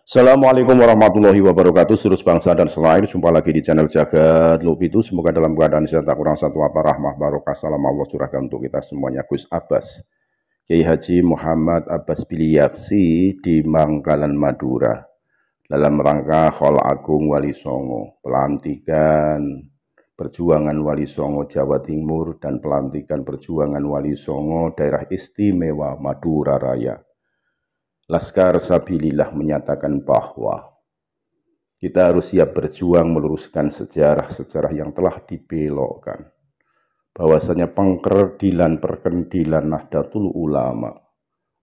Assalamualaikum warahmatullahi wabarakatuh. Seluruh bangsa dan selain, jumpa lagi di channel Jagat Lupitu. Semoga dalam keadaan sehat, tak kurang satu apa, rahmah barokah, salam Allah curahkan untuk kita semuanya. Gus Abbas, Kiai Haji Muhammad Abbas Biliaksi di Bangkalan Madura, dalam rangka Khol Agung Wali Songo, pelantikan perjuangan Wali Songo Jawa Timur dan pelantikan perjuangan Wali Songo Daerah Istimewa Madura Raya. Laskar Sabilillah menyatakan bahwa kita harus siap berjuang meluruskan sejarah-sejarah yang telah dibelokkan. Bahwasanya perkendilan Nahdlatul Ulama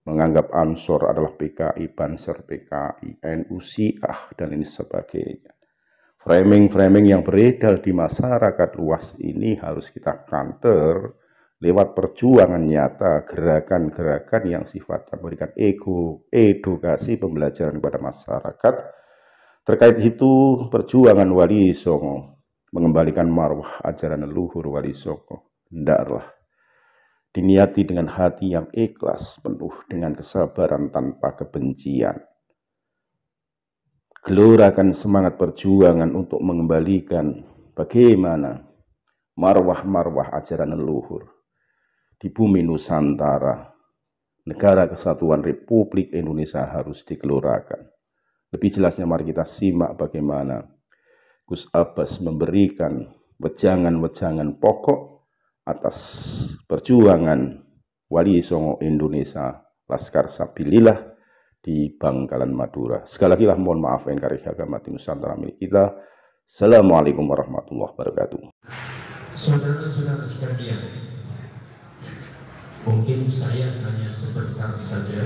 menganggap Ansor adalah PKI, Banser PKI, NU Syiah, dan ini sebagainya. Framing-framing yang beredar di masyarakat luas ini harus kita counter lewat perjuangan nyata, gerakan-gerakan yang sifatnya memberikan edukasi pembelajaran kepada masyarakat. Terkait itu, perjuangan Wali Songo mengembalikan marwah ajaran leluhur Wali Songo hendaklah diniati dengan hati yang ikhlas, penuh dengan kesabaran tanpa kebencian. Gelorakan semangat perjuangan untuk mengembalikan bagaimana marwah-marwah ajaran leluhur di bumi Nusantara, negara kesatuan Republik Indonesia harus digelorakan. Lebih jelasnya mari kita simak bagaimana Gus Abbas memberikan wejangan-wejangan pokok atas perjuangan Wali Songo Indonesia Laskar Sabilillah di Bangkalan Madura. Sekali lagi mohon maaf engkari agama Nusantara milik kita. Assalamualaikum warahmatullahi wabarakatuh. Saudara-saudara sekalian, mungkin saya hanya sebentar saja.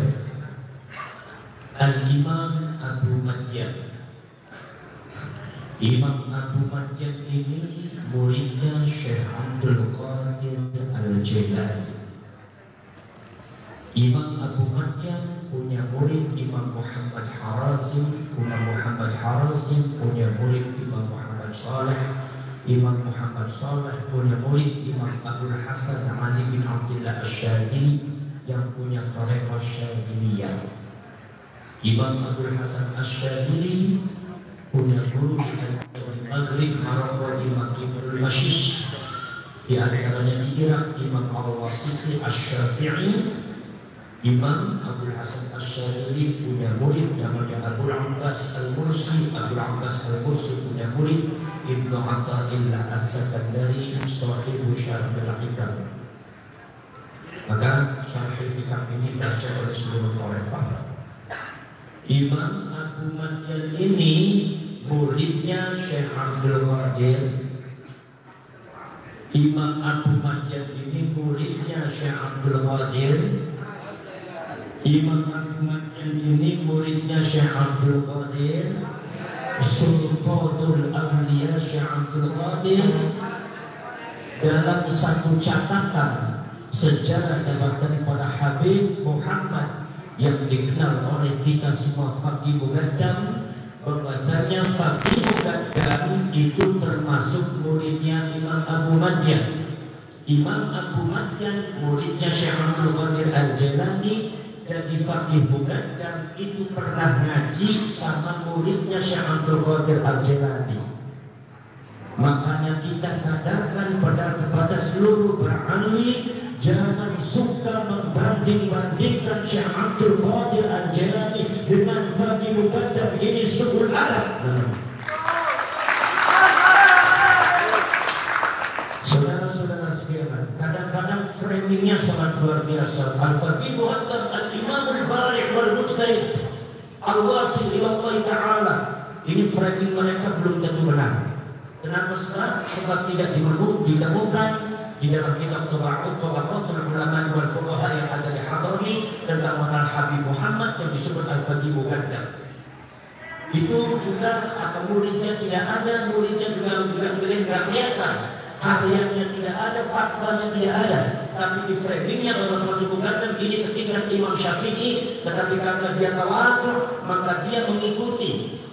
Al-Imam Abu Madyan. Imam Abu Madyan ini muridnya Syekh Abdul Qadir Al-Jilani. Imam Abu Madyan punya murid Imam Muhammad Harazim. Imam Muhammad Harazim punya murid Imam Muhammad Saleh. Imam Muhammad Saleh punya murid Imam Abdul Hasan Ali bin Abdullah Asyadili yang punya tarekat Syadiliyah. Imam Abdul Hasan Asyadili punya guru di Maghrib, Maroko, Imam Ibnul Mashish. Di antaranya di Irak, Imam Al-Wasiti Asy-Syafi'i. Imam Abdul Hasan Asyadili punya murid namanya Abul Abbas Al-Mursi. Abul Abbas Al-Mursi punya murid Ibnu Athaillah As-Sakandari, sahibu Syarh al-Hikam. Maka Syarh al-Hikam ini baca oleh seluruh thalabah. Imam Abu Madyan ini muridnya Syekh Abdul Qadir. Imam Abu Madyan ini muridnya Syekh Abdul Qadir. Imam Abu Madyan ini muridnya Syekh Abdul Qadir. Sultanul Awliya Syekh Abdul Qadir. Dalam satu catatan sejarah dapatkan pada Habib Muhammad yang dikenal oleh kita semua Faqih Muqaddam, bahwasanya Faqih Muqaddam itu termasuk muridnya Imam Abu Madyan. Imam Abu Madyan muridnya Syekh Abdul Qadir Al-Jilani. Jadi Faqih Muqaddam itu pernah ngaji sama muridnya Syekh Abdul Qadir Al-Jilani. Makanya kita sadarkan kepada seluruh beralih, jangan suka membanding-bandingkan Syekh Abdul Qadir Al-Jilani dengan Faqih Muqaddam. Ini su'ul adab. Saudara-saudara sekalian, kadang-kadang framingnya sangat luar biasa. Al-Faqih Muqaddam Al-Imam Al-Bari' Wal-Mujtahid Al-Wasil ila Allah Ta'ala. Ini framing mereka belum tentu benar. Kenapa? Sebab tidak ditemukan di dalam kitab Tabaqatul Ulama wal Fuqaha yang ada di Hadrami tentang makna Habib Muhammad yang disebut Al-Faqih Muqaddam. Itu juga apa muridnya tidak ada, muridnya juga bukan nggak kelihatan, karyanya tidak ada, fatwanya tidak ada. Tapi di framingnya oleh Faqih Muqaddam ini setingkat Imam Syafi'i, tetapi karena dia tawadhu maka dia mengikuti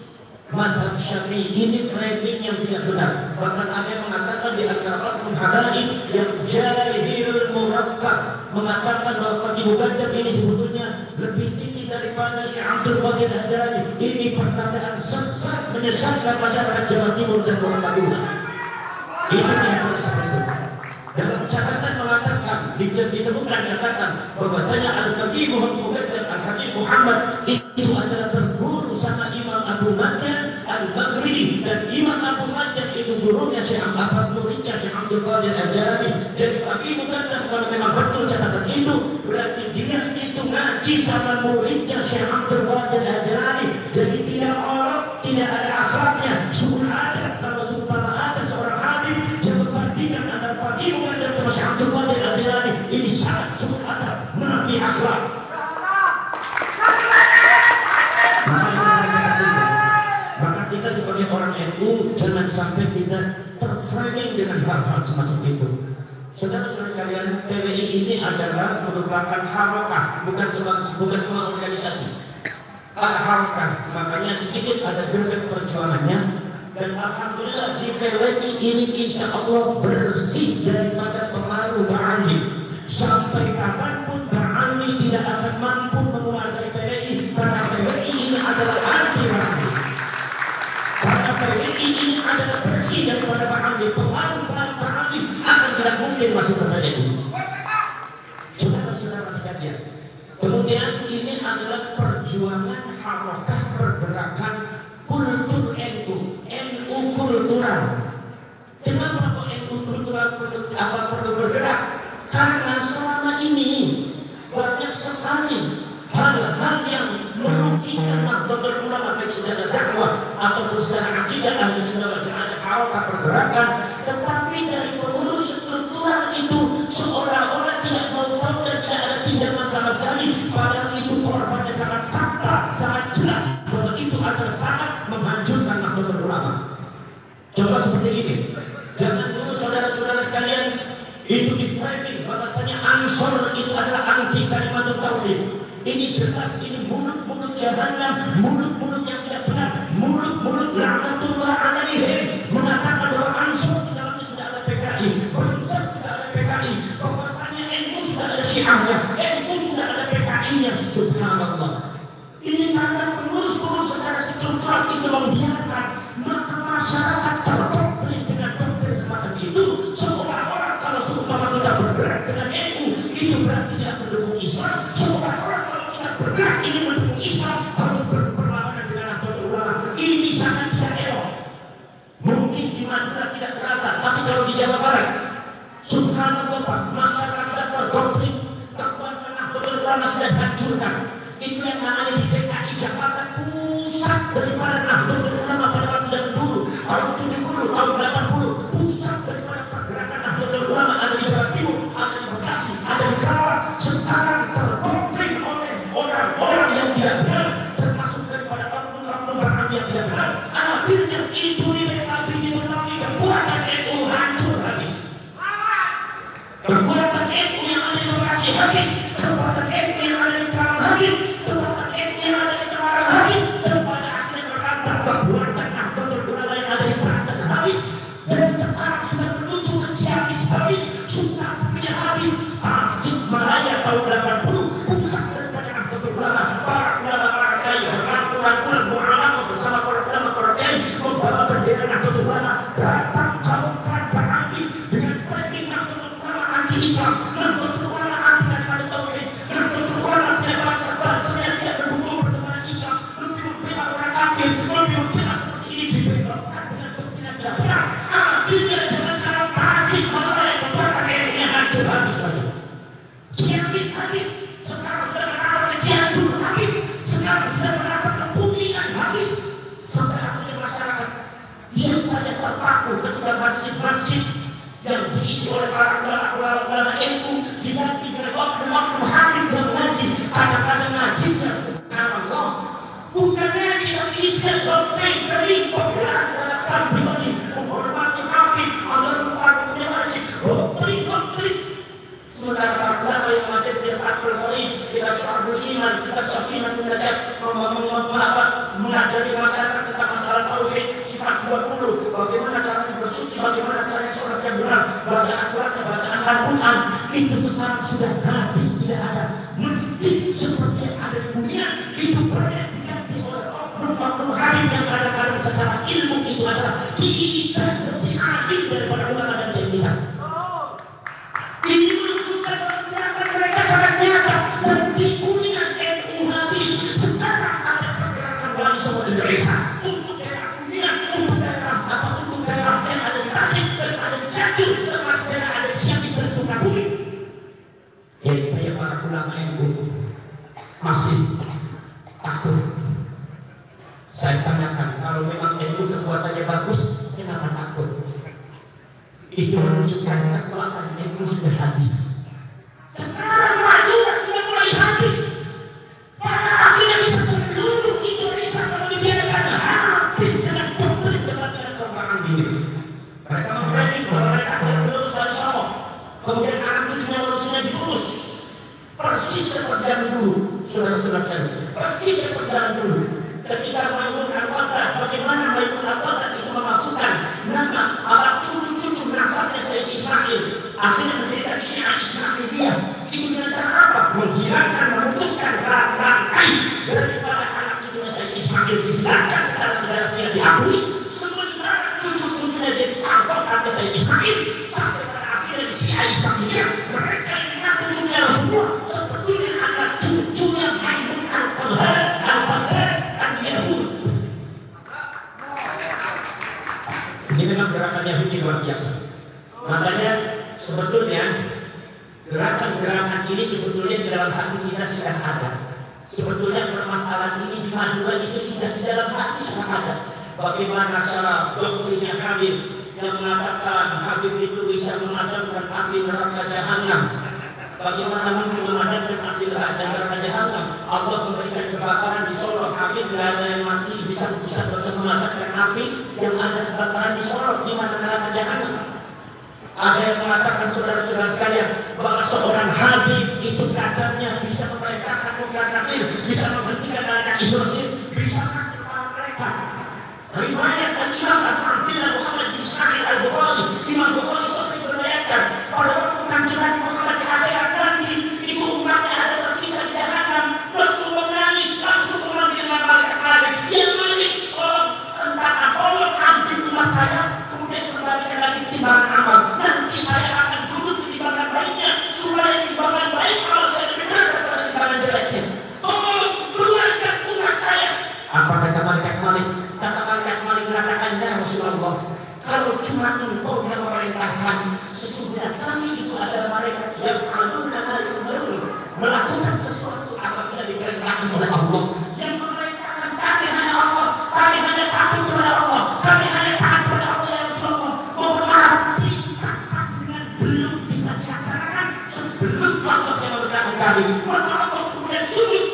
mazhab Syafi'i. Ini framing yang tidak benar. Bahkan ada yang mengatakan di antara Rabbul Hadaib yang jahilul murakkab mengatakan bahwa Faqih Muqaddam ini sebetulnya lebih tinggi daripada Syekh Abdul Qadir Al-Jilani. Ini menyesatkan masyarakat Jawa Timur dan Madura. Itu yang seperti itu. Dalam catatan mengatakan, ditemukan catatan bahwasanya Al-Faqih Muhammad dan Al-Habib Muhammad itu adalah berguru sama Imam Abu Madyan Al-Maghribi, dan Imam Abu Madyan itu gurunya Syekh Ahmad muridnya Syekh Abdul Qadir Al-Jilani. Jadi Faqih Muqaddam kalau memang betul catatan itu, berarti dia itu ngaji sama muridnya Syekh Abdul Qadir Al-Jilani. Jadi tidak orang, tidak ada akhlaknya. Suruh ada, kalau sumpah ada seorang habib yang berbandingan antara Faqih Muqaddam dan Syekh Abdul Qadir Al-Jilani, ini sangat suruh ada, menafi akhlak. Maka kita sebagai orang NU jangan sampai kita terframing dengan hal-hal semacam itu. Saudara-saudara kalian, PWI ini adalah merupakan harakah, bukan cuma organisasi. Ada harakah, makanya sedikit ada gerakan perjuangannya. Dan alhamdulillah di PWI ini insya Allah bersih daripada pengaruh Ba'ali. Sampai kapanpun Ba'ali tidak akan mampu menguasai PWI, karena PWI ini adalah anti-Ba'ali. Karena PWI ini adalah bersih daripada Ba'ali. Pengaruh Ba'ali akan tidak mungkin masuk ke PWI. Saudara-saudara sekalian, kemudian ini adalah perjuangan harakah pergerakan kultur NU, NU kultural. Kenapa kok NU kultural perlu bergerak? Karena selama ini banyak sekali hal-hal yang merugikan Nahdlatul Ulama, baik secara dakwah ataupun secara akidah ahli sunnah wal jamaah, harakah pergerakan. Tetapi dari pengurus struktural itu seolah-olah tidak mau tahu dan tidak ada tindakan sama sekali. Padahal itu korbannya sangat fakta, sangat jelas bahwa itu adalah sangat menghancurkan Nahdlatul Ulama. Coba seperti ini, jangan dulu saudara-saudara sekalian itu di framing bahwasanya Ansor itu adalah anti kalimat tauhid. Ini jelas, ini mulut-mulut jahannam, mulut-mulut yang tidak benar, mulut-mulut laknatullah alaihim, mengatakan bahwa Ansor di dalamnya sudah ada PKI, Ansor sudah ada PKI, bahwasanya NU sudah ada Syiahnya, NU sudah ada PKI-nya. Subhanallah. Ini karena pengurus-pengurus secara struktural itu membiarkan, maka masyarakat terdoktrin dengan doktrin semacam itu. Seolah-olah kalau seumpama kita bergerak dengan NU itu berarti tidak mendukung Islam. Seolah-olah kalau kita bergerak ingin mendukung Islam harus berlawanan dengan Nahdlatul Ulama. Ini sangat tidak elok. Mungkin di Madura tidak terasa, tapi kalau di Jawa Barat, subhanallah Pak, masyarakat sudah terdoktrin, kekuatan Nahdlatul Ulama sudah hancurkan. Itu yang namanya di DKI Jakarta, pusat daripada Nahdlatul Ulama pada waktu dulu, tahun 70, tahun 80, pusat daripada pergerakan Nahdlatul Ulama ada di Jawa Timur, ada di Bekasi, ada di Karawang. Sekarang terdoktrin oleh orang-orang yang tidak benar, termasuk daripada oknum-oknum Ba'ali yang tidak benar. Akhirnya itu tapi diketahui kekuatan NU hancur habis. Kekuatan NU yang ada di Bekasi habis, kekuatan NU yang ada di Karawang habis, kekuatan NU yang ada di Tangerang habis, dan pada akhirnya berdampak kekuatan Nahdlatul Ulama yang ada di Banten habis, dan sekarang sudah menuju ke Ciamis habis, Sukabumi habis, Tasikmalaya tahun 80 pusat daripada Nahdlatul Ulama. Para ulama-ulama kiai berangkulan mu'alama bersama para ulama kiai membawa bendera Nahdlatul Ulama datang ke Mekah Ba'ali dengan framing Nahdlatul Ulama anti-Islam, Nahdlatul Ulama anti kalimat tauhid, Nahdlatul Ulama tidak bangsa-bangsa yang tidak mendukung perkembangan Islam, lebih membela orang kafir, lebih membela seperti ini, dibelokkan dengan doktrin yang tidak benar. Akhirnya jangan sekarang Tasikmalaya kekuatan NU yang hancur habis lagi. Ciamis habis, sekarang sudah menambah ke Cianjur habis, sekarang sudah menambah ke Kuningan habis, sampai akhirnya masyarakat diam saja terpaku ketika masjid-masjid yang diisi oleh para ulama NU diganti dengan oknum-oknum habib yang mengaji. Kadang-kadang ngajinya subhanallah bukan ngaji tapi isinya doktrin kering, pembelaan terhadap pribadi, menghormati habib, agar lupa punya ngaji, doktrin. Sementara para ulama yang mengajar di Fathul Qorib, kitab Syarhul Iman, kitab Safinatul Najat, mengajari masyarakat tentang masalah tauhid, sifat 20, bagaimana caranya bersuci, bagaimana caranya sholat yang benar, bacaan sholatnya, bacaan Al-Quran, itu sekarang sudah habis, tidak ada. Masjid seperti yang ada di dunia itu banyak diganti oleh oknum oknum Habib yang kadang-kadang secara ilmu itu adalah tidak lebih alim daripada ulama dan kiai kita. Ini menunjukkan pergerakan mereka sangat nyata dan di kuningan NU habis. Sekarang ada pergerakan wali songo Indonesia untuk daerah kuningan, untuk daerah yang ada di Tasik, dan ada di Cianjur, termasuk daerah ada di Ciamis dan Sukabumi. Kayak para ulama NU masih takut. Saya tanyakan, kalau memang NU kekuatannya bagus, kenapa takut? Itu menunjukkan kekuatan NU sudah habis. Sekarang maju sudah mulai habis. Para akhirnya bisa seluruh Indonesia kalau dibiarkan habis dengan doktrin kebatilan kembangan diri. Mereka memframing bahwa mereka lulus dari Solo, kemudian anak cucunya lulusnya diurus. Persis seperti yang dulu, saudara-saudara sekalian. Persis seperti yang dulu. Ketika Maimun Al-Qatar, bagaimana Maimun Al-Qatar itu memasukkan nama anak cucu-cucu nasabnya Sayyid Ismail, akhirnya mendirikan Syiah Ismailiyah. Itu dengan cara apa? Menghilangkan, memutuskan rantai daripada anak cucunya Sayyid Ismail, dihilangkan secara sejarah tidak diakui. Sementara cucu-cucunya jadi cangkok kata Sayyid Ismail, sampai pada akhirnya di Syiah Ismailiyah mereka yang mengaku cucunya Rasulullah sebetulnya ada cucunya Maimun Al-Qatar. Ini memang gerakan Yahudi luar biasa. Makanya sebetulnya gerakan-gerakan ini sebetulnya di dalam hati kita sudah ada. Sebetulnya permasalahan ini di Madura itu sudah di dalam hati sudah ada. Bagaimana cara doktrinnya Habib yang mengatakan Habib itu bisa memadamkan api neraka jahanam. Bagaimana mungkin memadamkan api neraka jahanam? Allah memberikan kebakaran di Solo, Habib tidak ada yang mati, bisa memadamkan api yang ada kebakaran di Solo, di mana neraka jahanam. Ada yang mengatakan saudara-saudara sekalian bahwa seorang Habib itu kadarnya bisa memerintahkan munkar nakir, bisa menghentikan malaikat Israfil, bisa mengatur para mereka. Riwayat Al-Imam Abdullah Muhammad bin Ismail Al-Bukhari, Imam Bukhari sering meriwayatkan pada waktu Kanjeng Nabi Muhammad di akhirat nanti itu umatnya ada tersisa di jahanam. Rasulullah menangis langsung memanggil malaikat yang Malik, tolong ambil umat saya, kemudian kembalikan lagi timbangan amal. Nanti saya akan duduk di timbangan baiknya, supaya timbangan baik kalau saya lebih berat daripada timbangan jeleknya. Tolong keluarkan umat saya. Apa kata malaikat Malik? Kata malaikat Malik mengatakan, ya Rasulullah, kalau cuma engkau yang memerintahkan, sesungguhnya kami itu adalah mereka yang melakukan sesuatu apabila diperintahkan oleh Allah. Yang memerintahkan kami hanya Allah, kami hanya takut kepada Allah, kami hanya taat kepada Allah ya Rasulullah. Mohon maaf, perintah dengan belum bisa dilaksanakan sebelum Allah yang memerintahkan kami. Maka Allah kemudian sujud,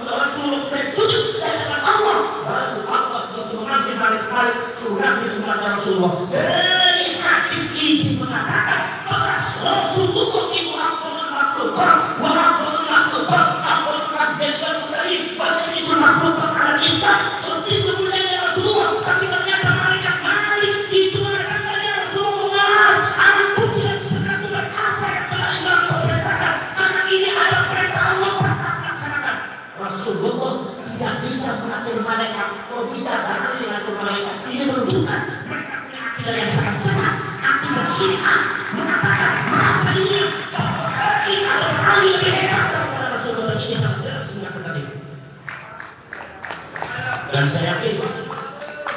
Rasulullah kemudian sujud di hadapan Allah. Baru Allah itu mengambil balik surat di kepada Rasulullah. Dari hadis ini mengatakan bahwa Rasulullah itu Abdul Makhluk, Abdul Makhluk, Abdul Makhluk dan Musayyid, bahasa itu makhluk ala kita. Seperti kemudiannya Rasulullah, tapi ternyata malaikat Malik itu mengatakannya Rasulullah, aku tidak bisa melakukan apa yang telah engkau perintahkan, karena ini adalah perintah Allah yang laksanakan. Rasulullah tidak bisa mengatur malaikat, bisa sekali mengatur malaikat. Ini menunjukkan mereka punya akidah yang sangat sesat, akidah Syiah mengatakan merasa dirinya kita berani lebih hebat daripada Rasulullah. Ini sangat jelas tidak benar ini. Dan saya yakin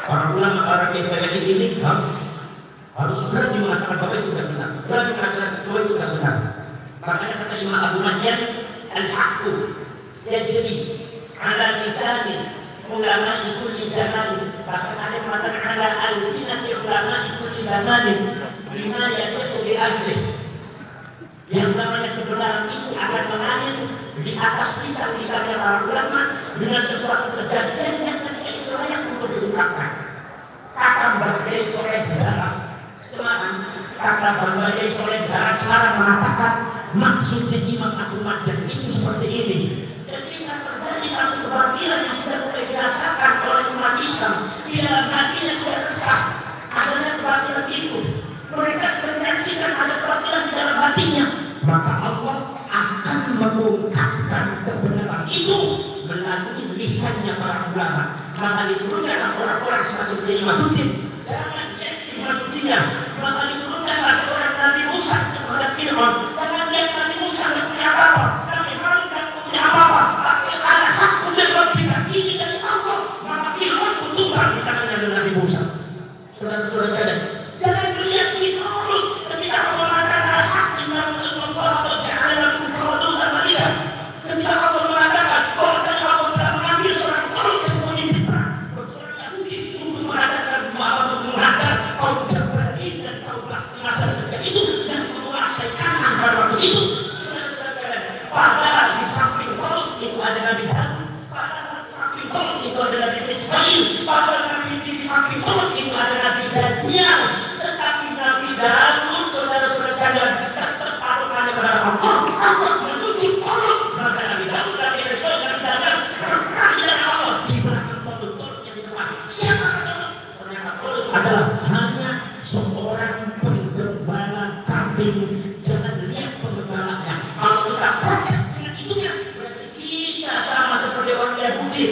para ulama, para kiai ini harus berani mengatakan bahwa itu tidak benar, berani mengatakan bahwa itu tidak benar. Makanya kata Imam Abu Madian, al-haqqu yajri ala lisani ulama kulli zaman. Bahkan ada yang mengatakan ala al-sinati ulama kulli zaman bima yaitu di ahli. Yang namanya kebenaran itu akan mengalir di atas lisan-lisannya para ulama dengan sesuatu kejadian yang ketika itu layak untuk diungkapkan. Kata Mbah Kiai Soleh Darah Semarang, kata Mbah Kiai Soleh Darah Semarang mengatakan maksudnya Imam Abu Madian itu seperti ini. Ketika terjadi satu kebatilan yang sudah mulai dirasakan oleh umat Islam, di dalam hatinya sudah resah adanya kebatilan itu, mereka sudah menyaksikan ada kebatilan di dalam hatinya, maka Allah akan mengungkapkan kebenaran itu melalui lisannya para ulama. maka diturunkanlah orang-orang semacam Imaduddin. Jangan lihat Imaduddinnya, maka diturunkanlah seorang Nabi Musa kepada Fir'aun. Jangan lihat Nabi Musa tidak punya apa-apa, Nabi Harun tidak punya apa-apa, tapi ada hak untuk kita ini dari Allah. Maka Fir'aun pun tumbang di tangannya dengan Nabi Musa. Saudara-saudara sekalian, jangan melihat si Qarun ketika Allah mengatakan al-haq inna Allah ja'ala lakum qawlan wa lidah. Ketika Allah mengatakan bahwasanya Allah sudah mengambil seorang Qarun sebagai pemimpin orang Yahudi untuk menghajar kaum Jabarin dan kaum Bahti masa ketika itu dan menguasai Kanaan pada waktu itu. Saudara-saudara sekalian, padahal di samping Qarun itu ada Nabi Daud, padahal di samping Qarun itu ada Nabi Ismail, padahal di samping Qarun itu ada Nabi Daniel. Tetapi Nabi Daud, saudara-saudara sekalian, tetap patuhannya kepada Allah. Allah menuju Qarun, maka Nabi Daud, Nabi Ismail, Nabi Daniel berperang di dalam Allah di belakang Qarun yang di depan. Siapa Qarun? Ternyata Qarun adalah hanya seorang penggembala kambing. Jangan lihat penggembalanya. Kalau kita protes dengan itunya, berarti kita sama seperti orang Yahudi.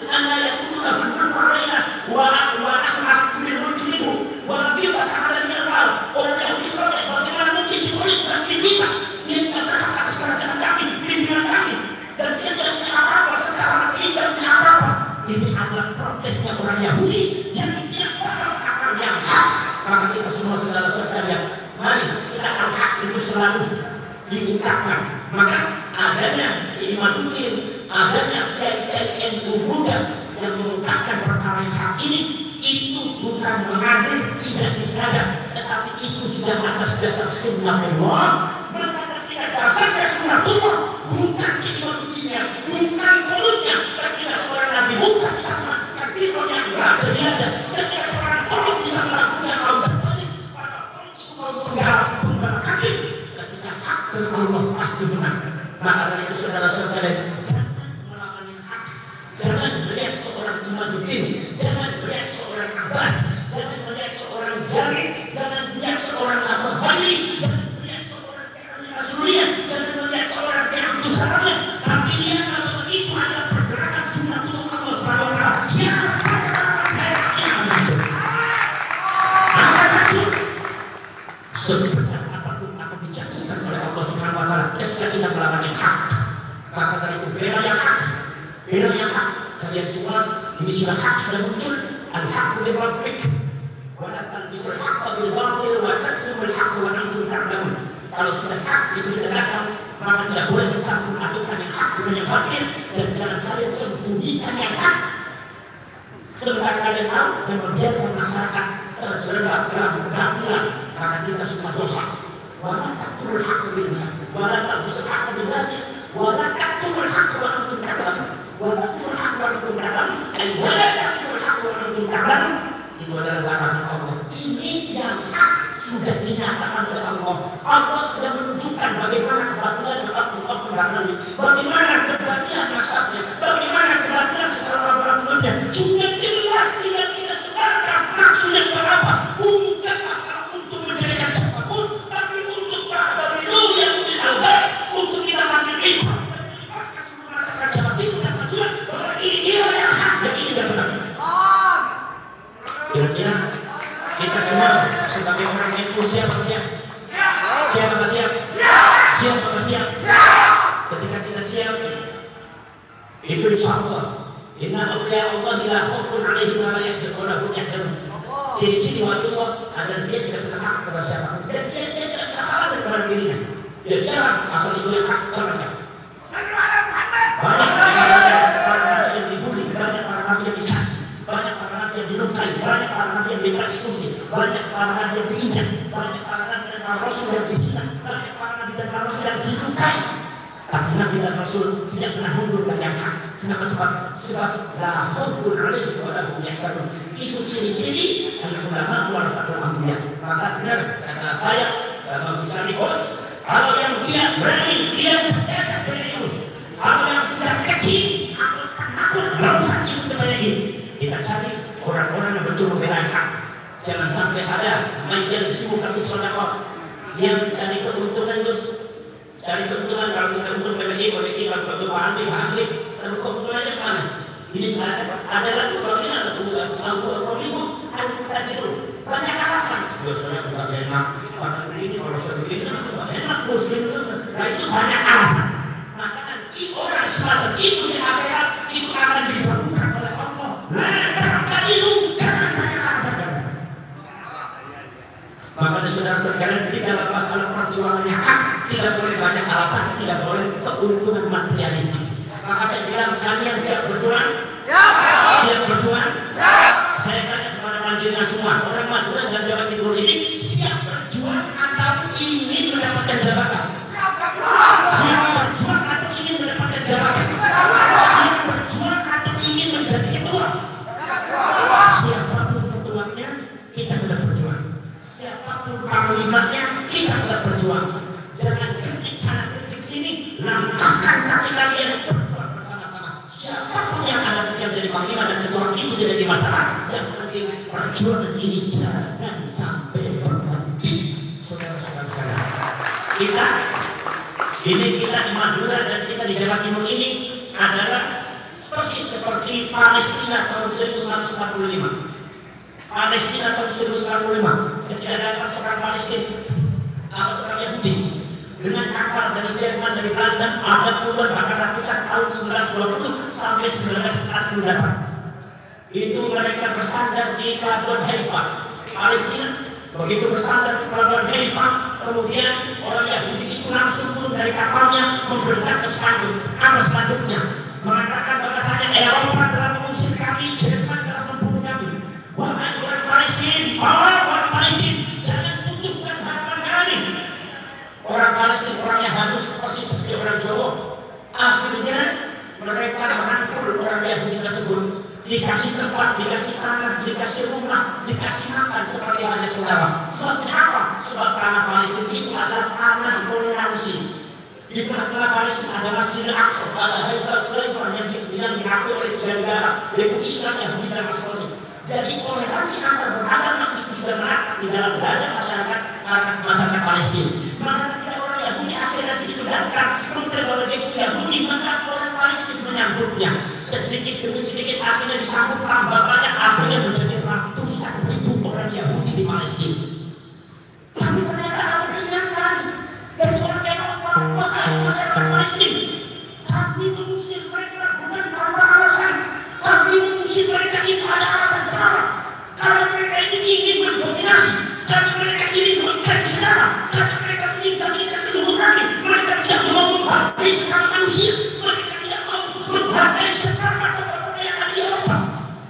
Anna yakunu lahu mulku alaina wa nahnu ahqqu bil mulki minhu wa nabiyyun sa'ala min al-mal. Orang Yahudi protes, bagaimana mungkin si Muhammad bisa mimpin kita? Dia tidak berhak atas kerajaan kami, pimpinan kami, dan dia tidak punya apa-apa secara materi, tidak punya apa-apa. Ini adalah protesnya orang Yahudi yang tidak paham akal yang hak. Maka kita semua saudara-saudara sekalian, mari kita al-haq itu selalu diungkapkan. Maka adanya Imaduddin, adanya kiai-kiai NU muda yang mengungkapkan perkara yang hak ini, itu bukan mengalir, tidak disengaja, tetapi itu sudah atas dasar sunnahullah. Berkata tidak dasarnya sunnahullah, bukan Imaduddinnya, bukan Qarunnya. Ketika seorang Nabi Musa bisa melakukan Fir'aun yang enggak jadi ada, ketika seorang Qarun bisa melakukan kaum Jabarin, pada Qarun itu kaum penggala kambing. Ketika hak ke Allah pasti menang. Maka dari itu saudara-saudara, jangan melawan yang hak. Jangan melihat seorang Imaduddin, jangan melihat seorang Abbas, jangan melihat seorang Jari, jangan melihat seorang Abu Khali, jangan melihat seorang Azurian, jangan melihat seorang Abdul Salam. Tapi lihat kalau itu adalah pergerakan sunnatullah Allah Subhanahu wa taala. Siapa saya yang maju? Akan maju. Sebesar apapun akan dijanjikan oleh Allah Subhanahu wa taala ketika kita melawan yang hak. Maka dari itu bela yang hak. Bela yang hak. Kalian semua ini sudah hak, sudah muncul. Al-haqqu min rabbik wa la talbisul haqqa bil batil wa taktumul haqqa wa antum ta'lamun. Kalau sudah hak itu sudah datang, maka tidak boleh mencampur adukan yang hak dengan yang batil, dan jangan kalian sembunyikan yang hak. Ketika kalian tahu dan membiarkan masyarakat terjerembab dalam kebatilan, maka kita semua dosa. Wa la taqtulul haqqa bil batil wa la talbisul haqqa bil batil wa la taqtulul haqqa wa antum ta'lamun. Wa taqtulul haqqa wa antum ta'lamun, ay wa la taqtulul haqqa wa antum ta'lamun. Itu adalah larangan Allah. Ini yang hak sudah dinyatakan oleh Allah. Allah sudah menunjukkan bagaimana kebatilan yang oknum-oknum ini, bagaimana kebatilan maksudnya, bagaimana kebatilan secara laboratoriumnya. Sudah jelas tidak kita sebarkan maksudnya apa. Bukan masalah untuk menjadikan siapapun, tapi untuk para dulu yang punya albab, untuk kita ambil iman dan menyebarkan seluruh masyarakat Jawa Timur dan Madura bahwa ini yang hak dan ini yang benar. Kira-kira kita semua sebagai orang NU siap? Siap apa siap? Siap apa siap? Ketika kita siap, itu insya Allah inna awliya Allah la khaufun alaihim wa la hum yahzanun. Ciri-ciri waliullah adalah dia tidak pernah takut kepada siapapun, dan dia tidak pernah khawatir kepada dirinya. Dia jangan asal itu yang hak, jangan. Banyak para nabi yang dibully, banyak para nabi yang dicaci, banyak para nabi yang dilukai, banyak para nabi yang dieksekusi, banyak para nabi yang diinjak, banyak para nabi dan para rasul yang dihina, banyak para nabi dan para rasul yang dilukai. Tapi Nabi dan Rasul tidak pernah mundur dari yang hak. Kenapa? Sebab la khaufun alaihim wa la hum yahzanun. Itu ciri-ciri ulama warasatul anbiya. Maka benar kata saya sama Gus Arifus, kalau yang dia berani, dia sudah berani urus. Kalau yang sudah kecil, takut, nggak usah ikut lagi. Kita cari orang-orang yang betul membela hak. Jangan sampai ada main sibuk tapi sedekah yang mencari keuntungan Gus. Cari keuntungan. Kalau kita untung PBI, kalau keuntungan ahli, tapi keuntungannya kemana? Ini ada lagi orang ini ada orang ini banyak alasan. Biasanya tidak enak, karena ini kalau saya begini tidak enak bos gitu. Nah itu banyak alasan. Maka nanti orang semacam itu di akhirat itu akan diperbudak oleh Allah. Nah itu jangan banyak alasan. Makanya saudara-saudara kalian di dalam masalah perjuangannya hak tidak boleh banyak alasan, tidak boleh keuntungan materialistik. Maka saya bilang kalian siap berjuang? Ya. Siap berjuang? Ya. Saya tanya kepada panjenengan semua orang Madura dan Jawa Timur ini siap berjuang atau ingin mendapatkan jabatan? Siap berjuang atau ingin mendapatkan jabatan? Siap berjuang atau ingin menjadi ketua? Siapapun ketuanya kita tetap berjuang. Siapapun panglimanya kita tetap berjuang. Jangan kritik sana kritik sini, langkahkan kaki kalian berjuang bersama-sama. Siapapun yang ada menjadi panglima dan ketua itu tidak di masalah. Yang penting perjuangan ini jangan sampai berhenti. Saudara-saudara sekalian, kita di Madura dan kita di Jawa Timur ini adalah persis seperti Palestina tahun 1945. Palestina tahun 1945 ketika ada pasukan Palestina atau seorang Yahudi dengan kapal dari Jerman, dari Belanda, ada puluhan bahkan ratusan tahun 1920 sampai 1948. Itu mereka bersandar di pelabuhan Haifa, Palestina. Begitu bersandar di pelabuhan Haifa, kemudian orang Yahudi itu langsung turun dari kapalnya, membentang ke spanduknya, mengatakan bahwasanya Eropa telah mengusir kami, Jerman telah membunuh kami. Wahai orang Palestina, orang Palestina, jangan putuskan harapan kami. Orang Palestina orangnya halus persis seperti orang Jawa. Akhirnya mereka merangkul orang Yahudi tersebut, dikasih tempat, dikasih tanah, dikasih rumah, dikasih makan seperti halnya saudara. Sebabnya apa? Sebab tanah Palestina itu adalah tanah toleransi. Di tengah-tengah Palestina ada Masjidil Aqsa, ada Haikal Sulaiman yang diakui oleh tiga negara, yaitu Islam, Yahudi dan Nasrani. Jadi toleransi antar beragama itu sudah melekat di dalam dada masyarakat Palestina. Maka ketika orang Yahudi aspirasi itu datang mengklaim bahwa dia itu Yahudi, maka orang Palestina menyambutnya. Sedikit demi sedikit akhirnya disambut tambah banyak, akhirnya menjadi ratusan ribu orang Yahudi di Palestina. Tapi ternyata ada peringatan dari orang Eropa, masyarakat Palestina. Kami mengusir mereka bukan tanpa alasan. Kami mengusir mereka itu ada alasan kenapa? Karena mereka itu ingin berdominasi, karena mereka ingin mengklaim sejarah, karena mereka ingin menginginkan leluhur kami. Mereka tidak mau menghargai sesama manusia, mereka tidak mau menghargai sesama tokoh-tokoh yang ada di Eropa.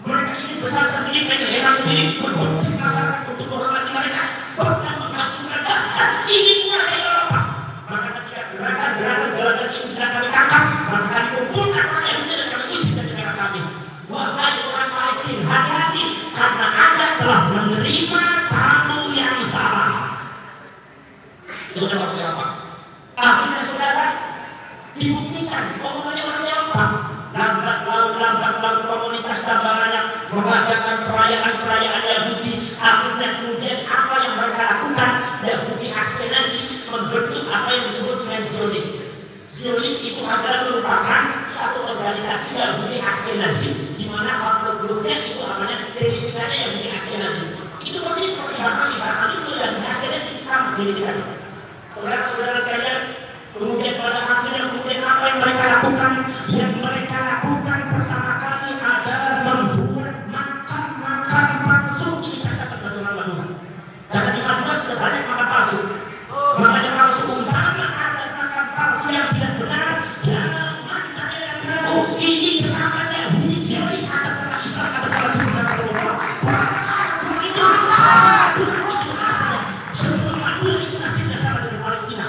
Mereka ingin besar-besar ingin hebat sendiri, berbentuk masyarakat untuk menghormati mereka, bahkan menghancurkan bahkan ingin menguasai Eropa. Maka ketika gerakan itu sudah kami tangkap, maka kami kumpulkan orang yang dan kami usir dari negara kami. Wahai orang Palestina, hati-hati karena Anda telah menerima tamu yang salah. Itu kan apa? Akhirnya saudara dibuktikan omongannya orang Eropa. Lambat laun komunitas tambahannya mengadakan perayaan Yahudi. Akhirnya kemudian apa yang mereka lakukan? Yahudi Askenazi membentuk apa yang disebut dengan Zionis. Zionis itu adalah merupakan satu organisasi Yahudi Askenazi, di mana grupnya itu namanya diridikannya Yahudi Askenazi. Itu persis seperti Harmani itu Yahudi Askenazi sama diridikannya. Saudara-saudara sekalian, kemudian pada akhirnya apa yang mereka lakukan? Yang mereka lakukan pertama kali adalah membuat makan palsu. Ini catatan bagi orang Madura. Karena di Madura sudah banyak makan palsu. Makanya kalau seumpama ada makan palsu yang tidak benar, jangan ragu. Ini gerakannya Yahudi Zionis atas nama Islam, atas nama Tuhan dan Tuhan. Palsu itu sebelum Madura itu nasibnya sama dengan Palestina.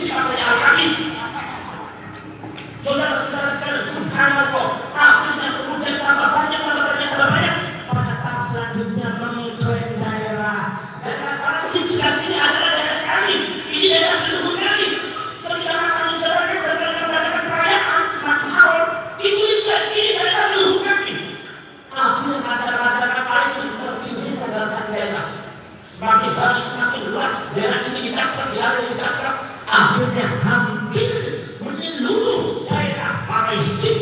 sini katanya Al-Habib. Saudara-saudara sekalian, subhanallah, akhirnya kemudian tambah banyak pada tahun selanjutnya mengklaim daerah Palestina sebelah sini adalah daerah kami, ini daerah leluhur kami. Ketika makan saudaranya berkata-kata perayaan macam haram, itu juga ini daerah leluhur kami. Akhirnya masyarakat Palestina terpilihkan dalam satu daerah. Semakin hari semakin luas, daerah ini dicaplok, dicaplok. Akhirnya hampir menyeluruh daerah Palestina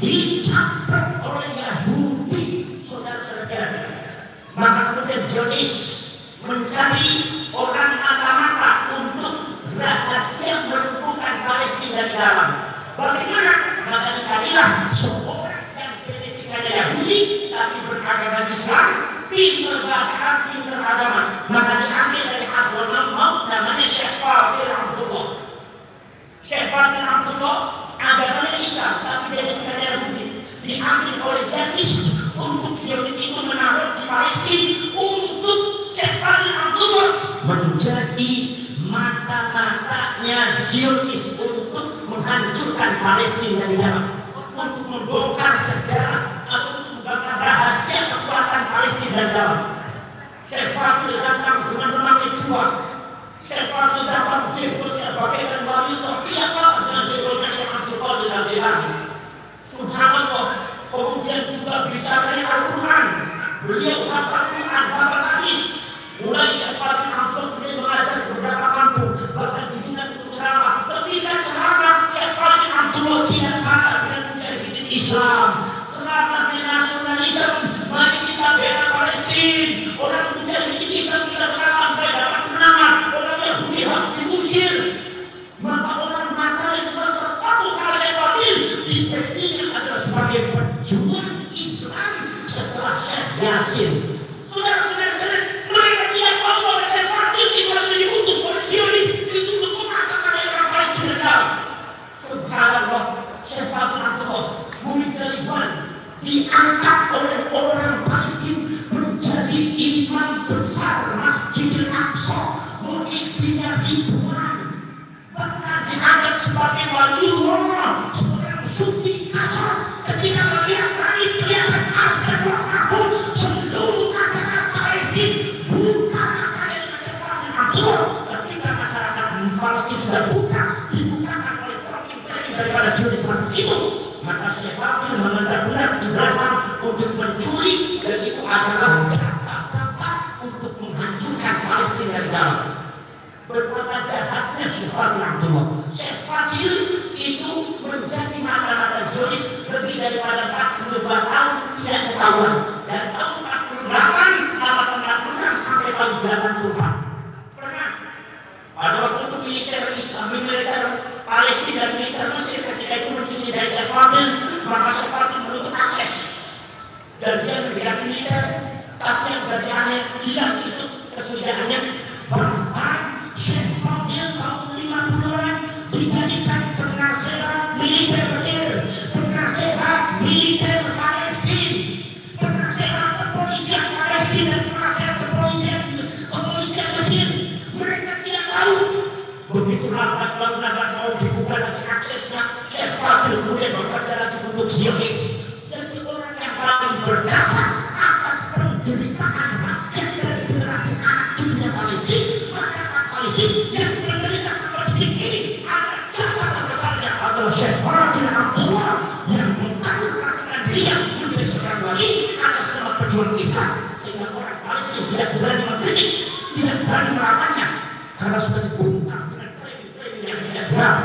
dicaplok oleh Yahudi, saudara-saudara. Maka kemudian Zionis mencari orang mata-mata untuk rahasia melumpuhkan Palestina dari dalam. Bagaimana? Maka dicarilah seorang yang genetikanya Yahudi tapi beragama Islam, pintar bahasa, pintar agama. Maka diambil dari Hadramawt Maut, namanya Syekh Fadil Abdullah. Syekh Fadil Abdullah agamanya Islam tapi genetikanya Yahudi. Diambil oleh Zionis untuk Zionis itu menaruh di Palestina untuk Syekh Fadil Abdullah menjadi mata-matanya Zionis untuk menghancurkan Palestina dari dalam, untuk membongkar sejarah atau untuk membongkar rahasia kekuatan Palestina dari dalam. Syekh Fadil datang dengan memakai jubah. Syekh Fadil datang jenggotnya bagaikan wali terpiaka dengan jenggotnya Syekh Abdul Qadir Al-Jilani. Subhanallah. Kemudian juga bicaranya Al-Quran. Beliau hafal Quran, hafal hadis. Mulai Syekh Fadil Abdullah beliau mengajar di beberapa kampung, bahkan diminta untuk ceramah. Ketika ceramah, Syekh Fadil Abdullah tidak kalah dengan mujahidin Islam. Ceramah nasionalisme, mari kita bela Palestina. Orang mujahidin Islam kita ceramah supaya dapat kemenangan. Orang Yahudi harus diusir. Maka orang matalis terpaku sama Syekh Fadil dipikirkan adalah sebagai pejuang Islam setelah Syekh Yasin. Saudara-saudara sekalian, mereka tidak tahu bahwa Syekh Fadil itu adalah diutus oleh Zionis itu untuk mengatakan daerah Palestina. Subhanallah, Syekh Fadil Abdullah murid Ridwan diangkat oleh orang Palestina menjadi imam besar Masjidil Aqsa, muridnya ribuan, bahkan dianggap sebagai waliullah, seorang sufi kasar. Ketika melihat langit kelihatan asal Muhammad, seluruh masyarakat Palestina buta mata dengan Syekh Fadil Abdullah. Ketika masyarakat Palestina sudah buta, dibukakan oleh cermin-cermin daripada Zionis itu, maka Syekh Fadil mengendap-endap di belakang untuk mencuri, dan itu adalah kata-kata untuk menghancurkan Palestina dari dalam. Betapa jahatnya Syekh Fadil Abdullah. Syekh Fadil itu menjadi mata-mata Zionis lebih daripada 42 tahun tidak ketahuan. Dan tahun 48 atau 46 sampai tahun 84. Pernah pada waktu itu militer Islam, militer Palestina dan militer Mesir ketika itu mencuri dari Syekh Fadil, maka Syekh Fadil menutup akses dan dia mendekati militer. Tapi yang jadi aneh, tidak itu kecurigaannya, bahkan Syekh Fadil tahun 50-an dijadikan penasehat militer Mesir, penasehat militer Palestina, penasehat kepolisian Palestina, dan penasehat kepolisian Mesir. Mereka tidak tahu. Begitu lambat mau dibuka lagi aksesnya, Syekh Fadil kemudian bekerja lagi untuk Zionis. Jadi orang yang paling berjasa atas penderitaan rakyat dari generasi anak cucunya Palestina, masyarakat Palestina yang menderita seperti ini, ada jasa terbesarnya adalah Syekh Fadil Abdullah yang mengkalkulasikan dia menjadi seorang wali atas nama perjuangan Islam, sehingga orang Palestina tidak berani mengkritik, tidak berani melawannya karena sudah dibungkam dengan framing-framing yang tidak benar.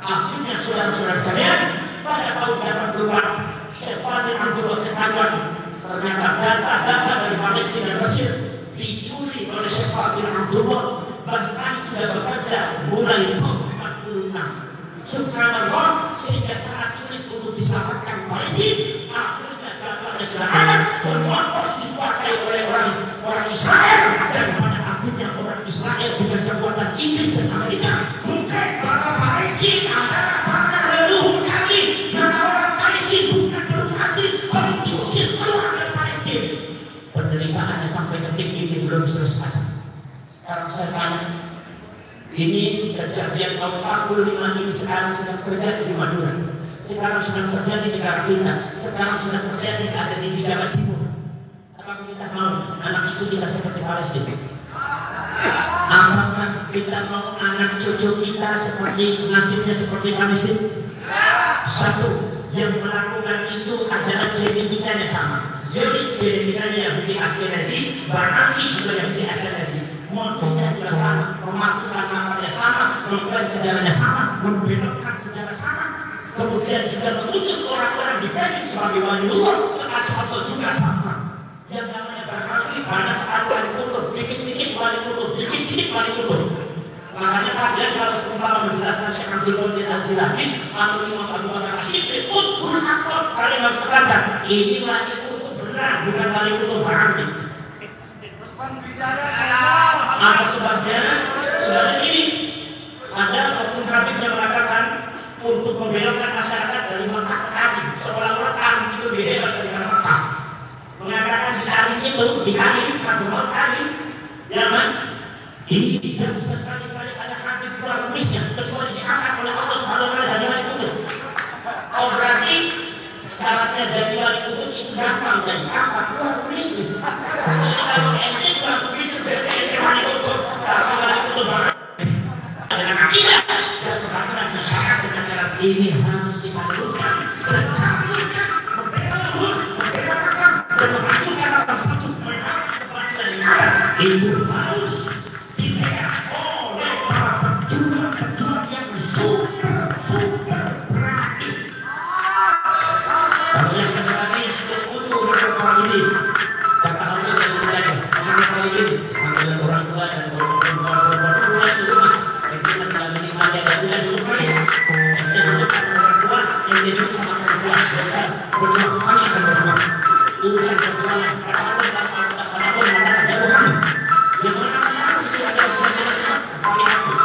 Akhirnya saudara-saudara sekalian, pada tahun 84 Syekh Fadil Abdullah ketahuan ternyata data-data dari Palestina dan Mesir dicuri oleh Syekh Fadil Abdullah, bahkan sudah bekerja mulai tahun 46. Subhanallah, sehingga sangat sulit untuk diselamatkan Palestina. Akhirnya data sudah ada, semua pos dikuasai oleh orang Israel, dan pada akhirnya orang Israel dengan kekuatan Inggris dan Amerika mengklaim bahwa Palestina adalah tanah leluhur kami. Maka orang Palestina bukan penduduk asli, harus diusir keluar dari Palestina. Penderitaannya sampai detik ini belum selesai. Sekarang saya tanya, Ini kejadian tahun 45 ini sekarang sedang terjadi di Madura, sekarang sedang terjadi di Karantina, sekarang sedang terjadi ada di Jawa Timur. Apakah kita mau anak cucu kita seperti Palestina? Apakah kita mau anak cucu kita seperti nasibnya seperti Palestina? Satu, yang melakukan itu adalah identitasnya sama. Zionis identitasnya Yahudi Askenazi, Baraki juga Yahudi Askenazi. Modusnya juga sama, memasukkan nakalnya sama, mengklaim sejarahnya sama, membelokkan sejarah sama. Kemudian juga mengutus orang-orang di Venice sebagai waliullah ke Asfatul juga sama. Yang namanya Baraki pada saat wali kutub, dikit-dikit wali kutub, dikit-dikit wali kutub. Makanya kalian kalau seumpama menjelaskan Syekh Abdul Qadir Al-Jilani atau Imam Abu Bakar As-Siddiq pun kalian harus tekankan ini wali kutub benar, bukan wali kutub Baraki. Apa sebabnya? Sebabnya ini ada oknum Habib yang mengatakan untuk membelokkan masyarakat dari Mekah ke Tarim, seolah-olah Tarim itu lebih hebat daripada Mekah. Mengatakan di Tarim itu, di Tarim, Hadramawt Tarim, Yaman, ini tidak sekali-kali ada Habib kurang tulisnya kecuali diangkat oleh Allah Subhanahu wa taala dari wali kutub. Oh berarti syaratnya jadi wali kutub itu gampang, jadi apa? Kurang tulisnya. Jadi kalau ente kurang tulis berarti ente wali kutub. Kalau wali kutub dengan akidah dan peraturan masyarakat dengan cara ini harus kita teruskan dan campurkan, membedakan dan memajukan orang satu menang kepada yang ada. Itu harus dipegang oleh para pejuang-pejuang yang super berani. Kalau yang berani untuk orang ini, kata Allah yang menjaga orang ini sambil orang tua dan perempuan pulang di rumah. Yang kita telah menikmati ada dulu manis. Yang kita mendekat orang tua, yang dia juga sama perempuan. Berjuang kami akan berjuang. Urusan perjuangan. Kata Allah mengatakan, ya Tuhan, yang mana itu adalah perjuangan kami.